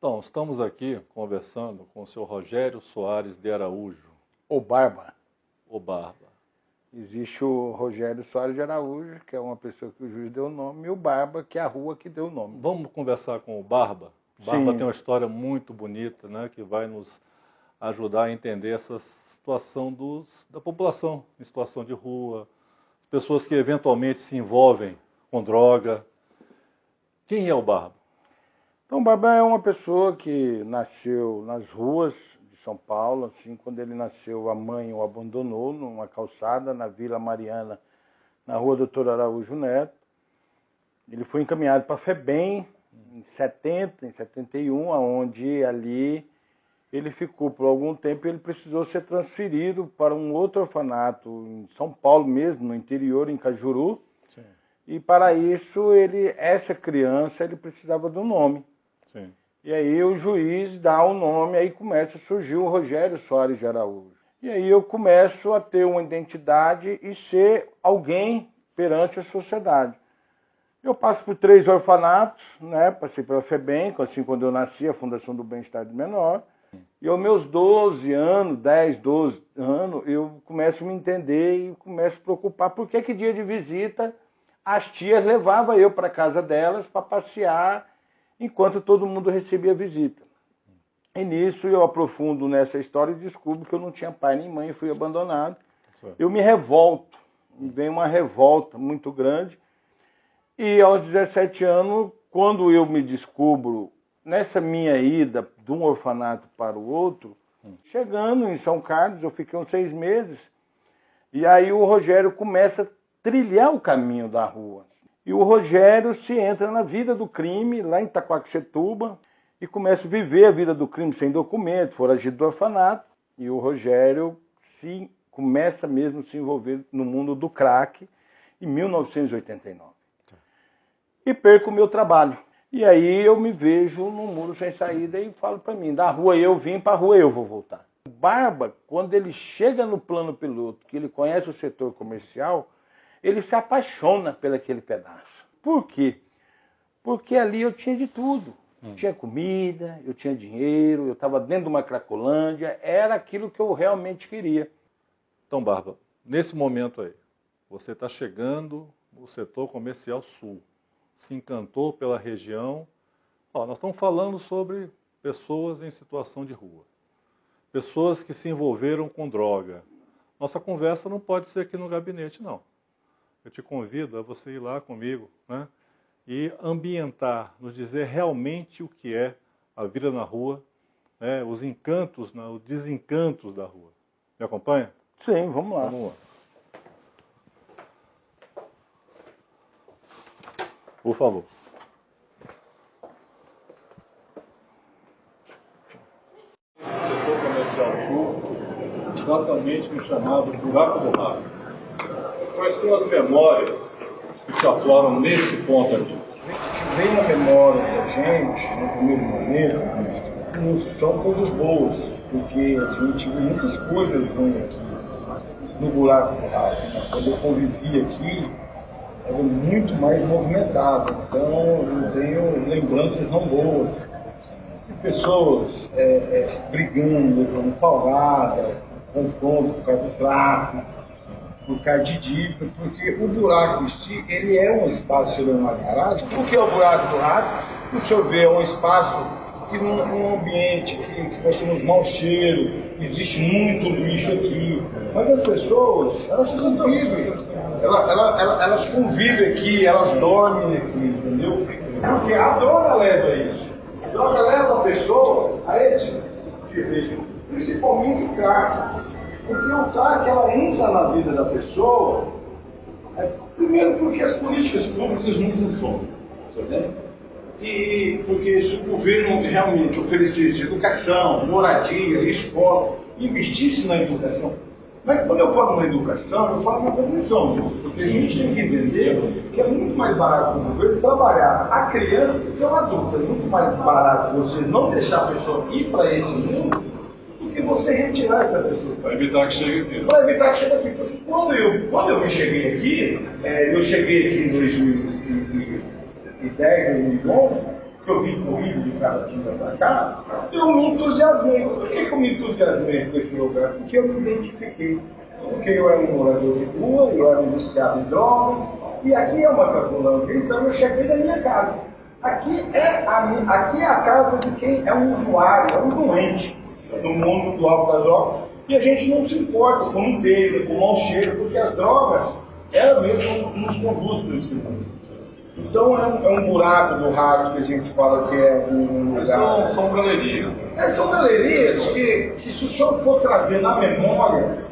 Então, estamos aqui conversando com o senhor Rogério Soares de Araújo. O Barba. O Barba. Existe o Rogério Soares de Araújo, que é uma pessoa que o juiz deu o nome, e o Barba, que é a rua que deu o nome. Vamos conversar com o Barba? O Barba Sim. tem uma história muito bonita, né, que vai nos ajudar a entender essa situação da população em situação de rua, pessoas que eventualmente se envolvem com droga. Quem é o Barba? Então, o Barba é uma pessoa que nasceu nas ruas de São Paulo. Assim, quando ele nasceu, a mãe o abandonou numa calçada na Vila Mariana, na rua Doutor Araújo Neto. Ele foi encaminhado para a FEBEM em 71, onde ali ele ficou por algum tempo e ele precisou ser transferido para um outro orfanato em São Paulo mesmo, no interior, em Cajuru. Sim. E para isso, essa criança, ele precisava de um nome. Sim. E aí o juiz dá o nome, aí começa a surgir o Rogério Soares de Araújo. E aí eu começo a ter uma identidade e ser alguém perante a sociedade. Eu passo por 3 orfanatos, né? Passei pela FEBEM, assim, quando eu nasci, a Fundação do Bem-Estar do Menor. E aos meus 12 anos, 10, 12 anos, eu começo a me entender e começo a preocupar. Por que dia de visita as tias levavam eu para a casa delas para passear enquanto todo mundo recebia visita? E nisso eu aprofundo nessa história e descubro que eu não tinha pai nem mãe, fui abandonado. Eu me revolto, vem uma revolta muito grande. E aos 17 anos, quando eu me descubro nessa minha ida de um orfanato para o outro, chegando em São Carlos, eu fiquei uns 6 meses, e aí o Rogério começa a trilhar o caminho da rua. E o Rogério se entra na vida do crime, lá em Itaquaquecetuba, e começa a viver a vida do crime sem documento, foragido do orfanato, e o Rogério começa mesmo a se envolver no mundo do crack em 1989. E perco o meu trabalho. E aí eu me vejo num muro sem saída e falo para mim, da rua eu vim, para a rua eu vou voltar. O Barba, quando ele chega no plano piloto, que ele conhece o setor comercial, ele se apaixona por aquele pedaço. Por quê? Porque ali eu tinha de tudo. Tinha comida, eu tinha dinheiro, eu estava dentro de uma cracolândia, era aquilo que eu realmente queria. Então, Barba, nesse momento aí, você está chegando no setor comercial sul, se encantou pela região. Nós estamos falando sobre pessoas em situação de rua, pessoas que se envolveram com droga. Nossa conversa não pode ser aqui no gabinete, não. Eu te convido a você ir lá comigo, né, e ambientar, nos dizer realmente o que é a vida na rua, né, os encantos, os desencantos da rua. Me acompanha? Sim, vamos lá. Vamos lá. Por favor. Setor comercial sul, exatamente no chamado buraco do rato. Quais são as memórias que se afloram nesse ponto aqui? Vem a memória da gente, no primeiro momento, não são coisas boas, porque a gente viu muitas coisas ruins aqui, no buraco do rato. Quando eu convivi aqui, era muito mais movimentado, então eu tenho lembranças não boas. De pessoas brigando, levando paulada, confronto por causa do tráfico, por causa de dívida, porque o buraco em si, ele é um espaço, ele é uma garagem. O que é o buraco do rato? O senhor vê, é um espaço que num ambiente que nós temos mau cheiro, existe muito lixo aqui, mas as pessoas, elas convivem, elas convivem aqui, elas dormem aqui, entendeu? Porque a droga leva a isso. A droga leva a pessoa a esse tipo de risco, principalmente o crack. Porque o crack, ela entra na vida da pessoa, primeiro porque as políticas públicas não funcionam, entendeu? E porque se o governo realmente oferecesse educação, moradia, escola, investisse na educação. Mas quando eu falo na educação, eu falo na prevenção, porque a gente tem que entender que é muito mais barato o governo trabalhar a criança do que o adulto. É muito mais barato você não deixar a pessoa ir para esse mundo do que você retirar essa pessoa. Para evitar que chegue aqui. Para evitar que chegue aqui. Porque quando eu me cheguei aqui, eu cheguei aqui em 2010, 2011, que eu vi corrido de Caratinga para cá, eu me entusiasmei. Por que eu me entusiasmei com esse lugar? Porque eu me identifiquei. Porque eu era um morador de rua, eu era um viciado em droga, e aqui é uma Cracolândia, então eu cheguei da minha casa. Aqui é a casa de quem é um usuário, é um doente no mundo do álcool das drogas, e a gente não se importa com limpeza, com mau cheiro, porque as drogas, elas mesmo nos conduzem para esse mundo. Então é um buraco do rato que a gente fala que é um lugar. São galerias. São galerias que se o senhor for trazer na memória,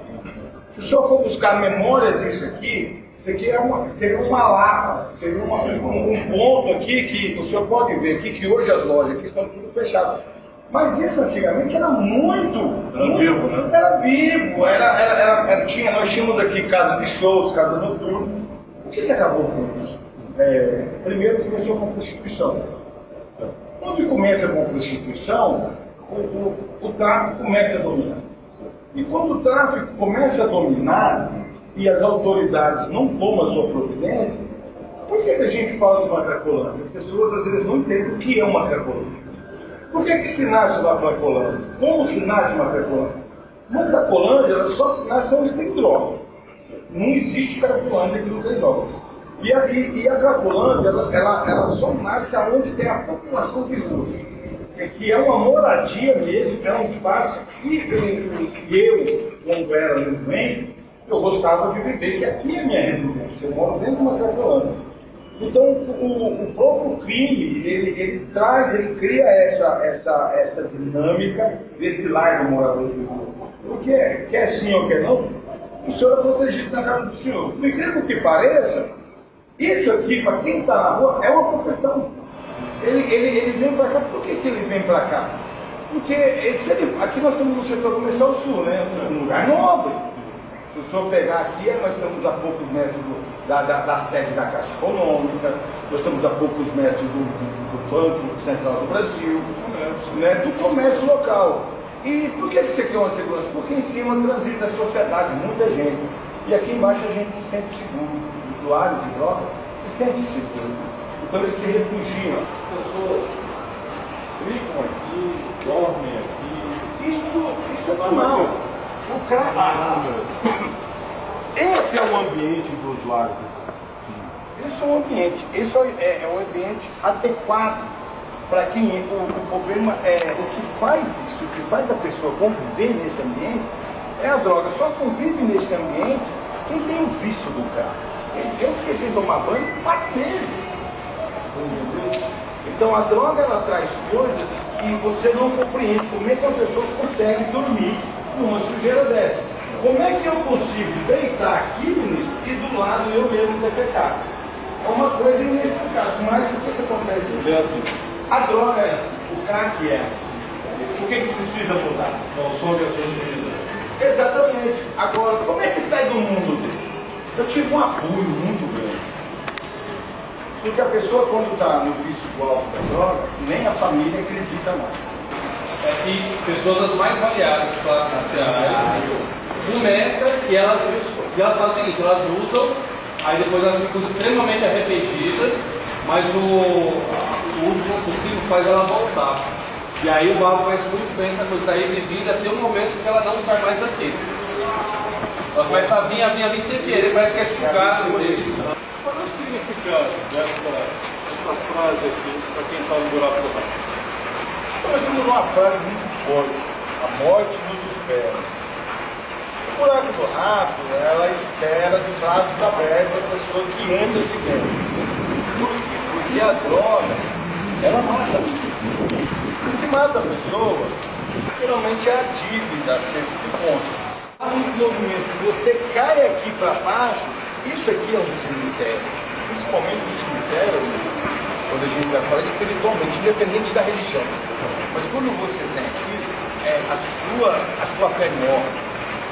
se o senhor for buscar a memória disso aqui seria uma lapa, seria um ponto aqui que o senhor pode ver aqui que hoje as lojas aqui estão tudo fechadas. Mas isso antigamente era muito. Era vivo, né? Era vivo, nós tínhamos aqui casa de shows, casa noturna. O que acabou com isso? Primeiro começou com a prostituição. Quando começa com a prostituição, o tráfico começa a dominar. E quando o tráfico começa a dominar e as autoridades não tomam a sua providência, por que a gente fala de uma Cracolândia? As pessoas às vezes não entendem o que é uma Cracolândia. Por que se nasce uma Cracolândia? Como se nasce uma Cracolândia? Uma Cracolândia ela só se nasce onde tem droga. Não existe Cracolândia que não tem droga. E a Cracolândia ela só nasce onde tem a população de luxo. Que é uma moradia mesmo, é um espaço que eu, quando era doente, eu gostava de viver, que aqui é minha residência, eu moro dentro de uma Cracolândia. Então, o próprio crime, ele cria essa dinâmica desse lar do morador de rua. Porque, quer sim ou quer não, o senhor é protegido na casa do senhor. Por incrível que pareça, isso aqui, para quem está na rua, é uma proteção. Ele vem para cá, por que ele vem para cá? Porque aqui nós estamos no setor comercial sul, né? Um lugar nobre. Se o senhor pegar aqui, nós estamos a poucos metros da sede da Caixa Econômica, nós estamos a poucos metros do Banco Central do Brasil, né? Do comércio local. E por que isso aqui é uma segurança? Porque em cima transita a sociedade, muita gente. E aqui embaixo a gente se sente seguro. O usuário de droga se sente seguro. Então eles se refugiam. As pessoas ficam aqui, dormem aqui. Isso é normal. O cara. Esse é o ambiente do usuário. Esse é um ambiente. Esse é um ambiente adequado para quem o problema o que faz isso, o que faz a pessoa conviver nesse ambiente é a droga. Só convive nesse ambiente quem tem o vício do carro. Eu fiquei sem tomar banho 4 meses. Então a droga ela traz coisas que você não compreende. Como é que uma pessoa consegue dormir numa sujeira dessa? Como é que eu consigo deitar aqui, ministro, e do lado eu mesmo defecar? É uma coisa inexplicável. Mas o que acontece? É assim. A droga é assim, o crack é assim. O que precisa mudar? Consome a sua vida. Exatamente. Agora, como é que sai do mundo desse? Eu tive um apoio muito grande. Porque a pessoa, quando está no vício do álcool da droga, nem a família acredita mais. É que pessoas das mais variadas classes sociais começam e elas fazem o seguinte, elas usam, aí depois elas ficam extremamente arrependidas, mas o uso compulsivo faz ela voltar. E aí o barro faz muito bem essa coisa daí, devido até um momento que ela não sai mais daquele. Ela começa a vir sem querer, parece que é sugada por eles. Qual é o significado dessa frase aqui, para quem está no buraco do rato? Nós temos uma frase muito forte: a morte nos espera. O buraco do rato, ela espera de braços abertos a pessoa que entra aqui dentro. Por quê? Porque a droga, ela mata. O que mata a pessoa, geralmente é a dívida a ser conta. Há um movimento que você cai aqui para baixo, isso aqui é um cemitério. Principalmente no cemitério, quando a gente vai falar espiritualmente, independente da religião. Mas quando você tem aqui, a sua fé morre.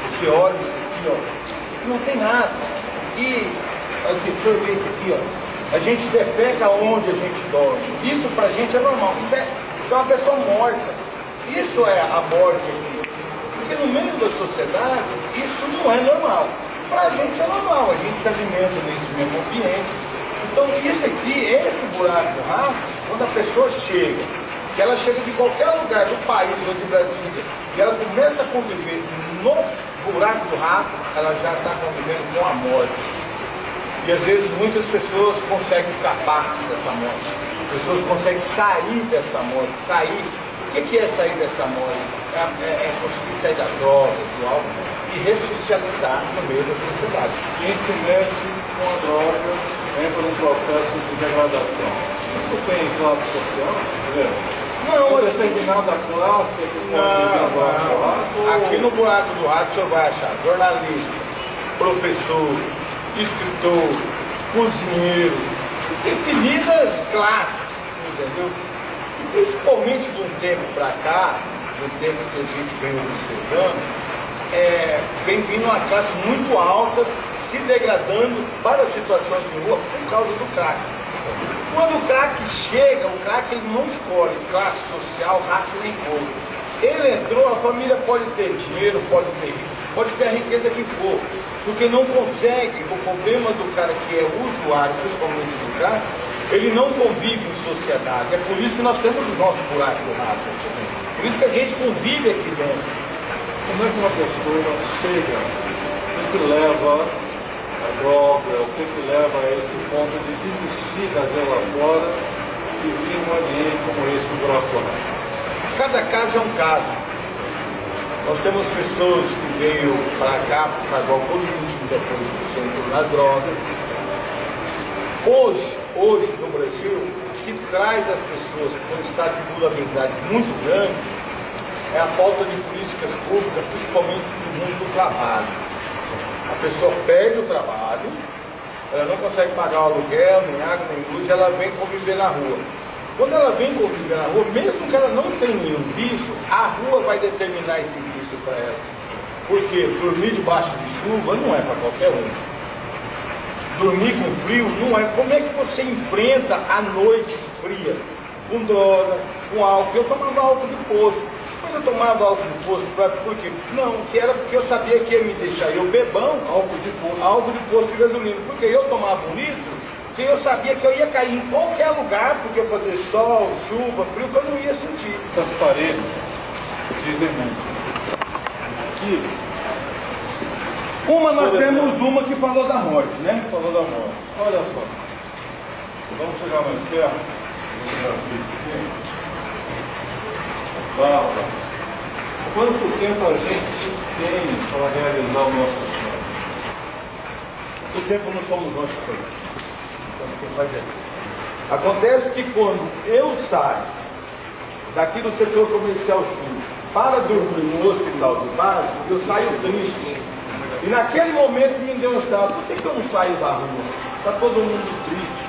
Você olha isso aqui, ó, não tem nada. E o senhor vê isso aqui, ó, a gente defeca onde a gente dorme. Isso pra gente é normal. Isso é uma pessoa morta. Isso é a morte aqui. Porque no meio da sociedade, isso não é normal. Pra gente é normal, a gente se alimenta nesse mesmo ambiente. Então isso aqui, esse buraco do rato, quando a pessoa chega, que ela chega de qualquer lugar do país ou de Brasília, e ela começa a conviver no buraco do rato, ela já está convivendo com a morte. E às vezes muitas pessoas conseguem escapar dessa morte. As pessoas conseguem sair dessa morte, sair. O que é sair dessa morte? É conseguir sair da droga, do álcool e ressocializar no meio da sociedade. Quem se mete com a droga entra num processo de degradação. Isso tem classe social? Não, Uma determinada classe que pode aqui no buraco do rato o senhor vai achar jornalista, professor, escritor, cozinheiro, infinitas classes, entendeu? E principalmente de um tempo para cá, do tempo que a gente vem observando, vem vindo uma classe muito alta, se degradando para situações de rua por causa do crack. Quando o crack chega, o crack ele não escolhe classe social, raça nem cor. Ele entrou, a família pode ter dinheiro, pode ter a riqueza que for, porque não consegue. O problema do cara que é usuário, principalmente do crack, ele não convive em sociedade. É por isso que nós temos o nosso buraco do rato. Por isso que a gente convive aqui dentro. Como é que uma pessoa chega, o que leva a droga, o que leva a esse ponto de desistir da vida lá fora e vir um ambiente como esse no buraco do rato? Cada caso é um caso. Nós temos pessoas que veio para cá por causa do alcoolismo, depois entrou na droga. Hoje no Brasil, o que traz as pessoas para um estado de vulnerabilidade muito grande é a falta de políticas públicas, principalmente no mundo do trabalho. A pessoa perde o trabalho, ela não consegue pagar o aluguel, nem água, nem luz, ela vem conviver na rua. Quando ela vem conviver na rua, mesmo que ela não tenha nenhum vício, a rua vai determinar esse vício para ela. Porque dormir debaixo de chuva não é para qualquer um. Dormir com frio não é. Como é que você enfrenta a noite fria? Com droga, com álcool. Eu tomava álcool de poço. Mas eu tomava álcool de poço por quê? Não, que era porque eu sabia que ia me deixar eu bebão, álcool de poço de gasolina. Porque eu tomava um litro, porque eu sabia que eu ia cair em qualquer lugar, porque eu fazia sol, chuva, frio, que eu não ia sentir. Essas paredes dizem muito. Aqui, Nós temos uma que falou da morte, né? falou da morte. Olha só. Vamos chegar mais perto. Vamos chegar aqui. Fala. Quanto tempo a gente tem para realizar o nosso sonho? O tempo não somos nós que fazemos. Então, quem faz é. Acontece que quando eu saio daqui do setor comercial sul para dormir no hospital de base, eu saio triste. E naquele momento me deu um estado, por que eu não saio da rua? Está todo mundo triste.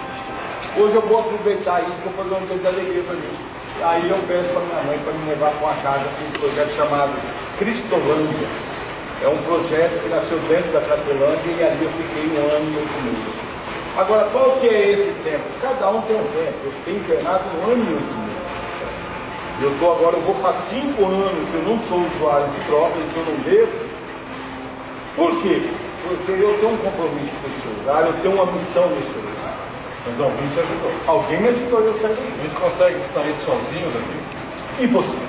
Hoje eu vou aproveitar isso para fazer uma coisa de alegria para mim. Aí eu peço para minha mãe para me levar para uma casa com um projeto chamado Cristolândia. É um projeto que nasceu dentro da Cratolândia e ali eu fiquei 1 ano e 8 meses. Agora, qual que é esse tempo? Cada um tem um tempo. Eu fiquei internado 1 ano e 8 meses. Eu vou para 5 anos que eu não sou usuário de drogas, que eu não bebo. Por quê? Porque eu tenho um compromisso com esse lugar, eu tenho uma missão nesse lugar. Mas alguém te ajudou. Alguém me ajudou a eu sair daqui. A gente consegue sair sozinho daqui? Impossível.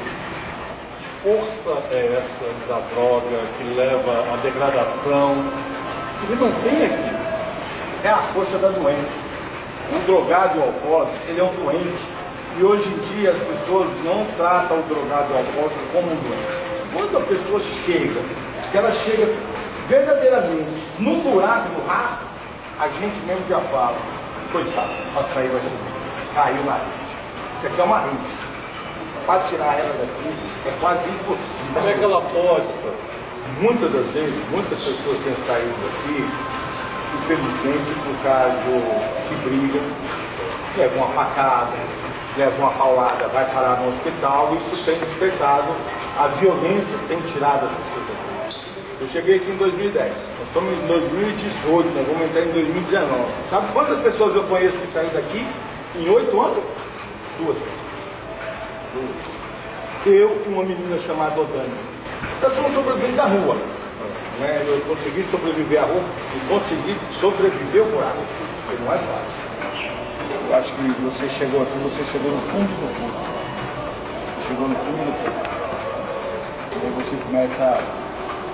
Força é essa da droga que leva à degradação, que me mantém aqui? É a força da doença. O drogado e o alcoólico, ele é um doente. E hoje em dia as pessoas não tratam o drogado e o alcoólico como um doente. Quando a pessoa chega, ela chega verdadeiramente no buraco do rato, a gente mesmo já fala, coitado, para sair vai subir. Caiu na rede. Isso aqui é uma rede. Para tirar ela daqui é quase impossível. Como é que ela pode, sabe? Muitas das vezes, muitas pessoas têm saído daqui, infelizmente, por causa que brigam, levam uma facada, levam uma paulada, vai parar no hospital. Isso tem despertado, a violência tem tirado as pessoas daqui. Eu cheguei aqui em 2010, nós estamos em 2018, nós vamos entrar em 2019. Sabe quantas pessoas eu conheço que saíram daqui em 8 anos? 2 pessoas. Eu e uma menina chamada Odânia. Nós somos sobreviventes da rua. Né? Eu consegui sobreviver à rua e consegui sobreviver ao buraco, porque não é fácil. Eu acho que você chegou aqui, você chegou no fundo do poço. Chegou no fundo do poço. Aí você começa...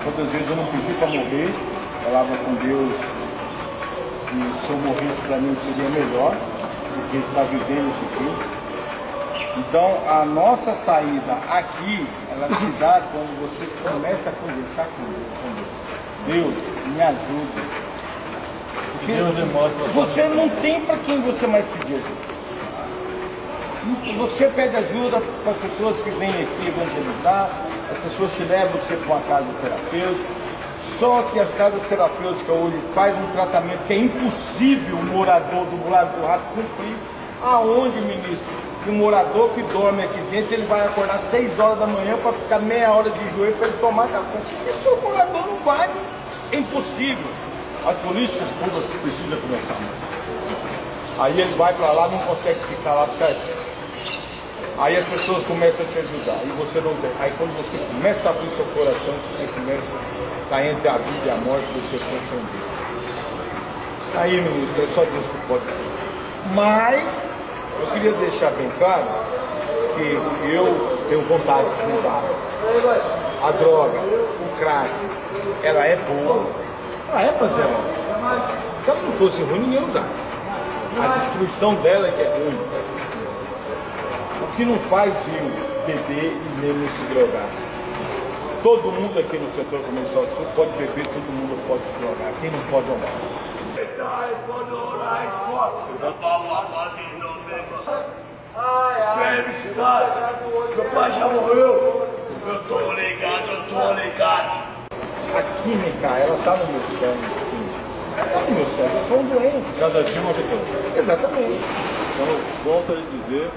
Quantas vezes eu não pedi para morrer, falava com Deus que se eu morresse para mim seria melhor do que estar vivendo isso aqui. Então, a nossa saída aqui, ela se dá quando você começa a conversar com Deus. Deus, me ajuda. Porque Deus demonstra você não tem para quem você mais pedir ajuda. Você pede ajuda para as pessoas que vêm aqui evangelizar, as pessoas te levam você para uma casa terapêutica. Só que as casas terapêuticas hoje fazem um tratamento que é impossível o morador do lado do rato cumprir. Aonde, ministro? Que um morador que dorme aqui dentro, ele vai acordar 6 horas da manhã para ficar meia hora de joelho para ele tomar café. Isso o morador não vai. É impossível. As políticas públicas precisam começar. Aí ele vai para lá, não consegue ficar lá certo. Aí as pessoas começam a te ajudar. E você não tem. Aí quando você começa a abrir seu coração, você começa a estar entre a vida e a morte, você pensa em Deus. Aí, ministro, é só Deus que pode fazer. Mas eu queria deixar bem claro que eu tenho vontade de usar. A droga, o crack, ela é boa. Ela é fazer mal. Se ela não fosse ruim, ninguém usar. A destruição dela é que é ruim. O que não faz eu beber e mesmo se drogar. Todo mundo aqui no setor comercial sul pode beber, todo mundo pode se drogar. Quem não pode andar. Meu pai já morreu. Eu tô ligado. A química, ela tá no meu sangue. Ela tá no meu sangue. Eu sou um doente. cada dia uma vitória. Exatamente. Então, volto a lhe dizer,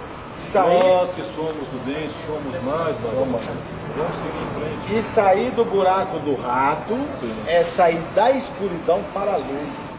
nós que somos do bem, somos mais, mas vamos seguir em frente. E sair do buraco do rato é sair da escuridão para a luz.